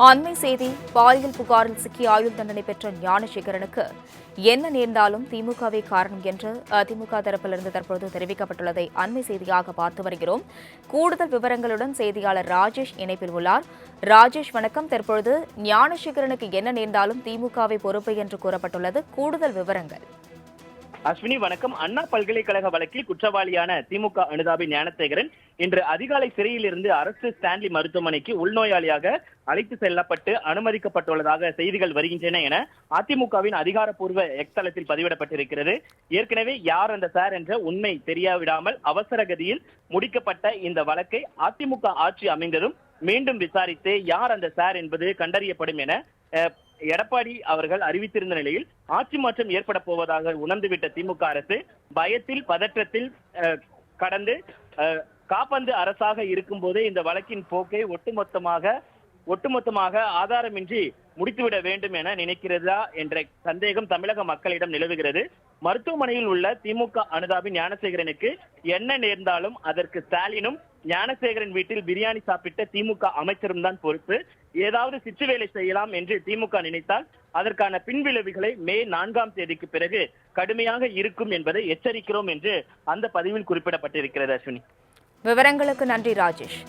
அண்மை செய்தி பாலியல் புகாரில் சிக்கி ஆயுள் தண்டனை பெற்ற ஞானசேகரனுக்கு என்ன நேர்ந்தாலும் திமுகவே காரணம் என்று அதிமுக தரப்பிலிருந்து தற்போது தெரிவிக்கப்பட்டுள்ளதை அண்மை செய்தியாக பார்த்து வருகிறோம். கூடுதல் விவரங்களுடன் செய்தியாளர் ராஜேஷ் இணைப்பில் உள்ளார். ராஜேஷ் வணக்கம். தற்பொழுது ஞானசேகரனுக்கு என்ன நேர்ந்தாலும் திமுகவை பொறுப்பு என்று கூறப்பட்டுள்ளது. கூடுதல் விவரங்கள். அஸ்வினி வணக்கம். அண்ணா பல்கலைக்கழக வழக்கில் குற்றவாளியான திமுக அனுதாபி ஞானசேகரன் இன்று அதிகாலை சிறையில் இருந்து அரசு ஸ்டான்லி மருத்துவமனைக்கு உள்நோயாளியாக அழைத்து செல்லப்பட்டு அனுமதிக்கப்பட்டுள்ளதாக செய்திகள் வருகின்றன என அதிமுகவின் அதிகாரப்பூர்வ எக்ஸ் தளத்தில் பதிவிடப்பட்டிருக்கிறது. ஏற்கனவே யார் அந்த சார் என்ற உண்மை தெரியாவிடாமல் அவசர கதியில் முடிக்கப்பட்ட இந்த வழக்கை அதிமுக ஆட்சி அமைந்ததும் மீண்டும் விசாரித்து யார் அந்த சார் என்பது கண்டறியப்படும் என எடப்பாடி அவர்கள் அறிவித்திருந்த நிலையில் ஆட்சி மாற்றம் ஏற்பட போவதாக உணர்ந்துவிட்ட திமுக அரசு பயத்தில் பதற்றத்தில் கடந்து காப்பந்து அரசாக இருக்கும் போதே இந்த வழக்கின் போக்கை ஒட்டுமொத்தமாக ஆதாரமின்றி முடித்துவிட வேண்டும் என நினைக்கிறதா என்ற சந்தேகம் தமிழக மக்களிடம் நிலவுகிறது. மருத்துவமனையில் உள்ள திமுக அனுதாபி ஞானசேகரனுக்கு என்ன நேர்ந்தாலும் அதற்கு ஸ்டாலினும் ஞானசேகரன் வீட்டில் பிரியாணி சாப்பிட்ட திமுக அமைச்சரும் தான் பொறுப்பு. ஏதாவது சிற்றுவேலை செய்யலாம் என்று திமுக நினைத்தால் அதற்கான பின்விளைவுகளை மே 4ஆம் தேதிக்கு பிறகு கடுமையாக இருக்கும் என்பதை எச்சரிக்கிறோம் என்று அந்த பதிவில் குறிப்பிடப்பட்டிருக்கிறது. அஸ்வினி, விவரங்களுக்கு நன்றி ராஜேஷ்.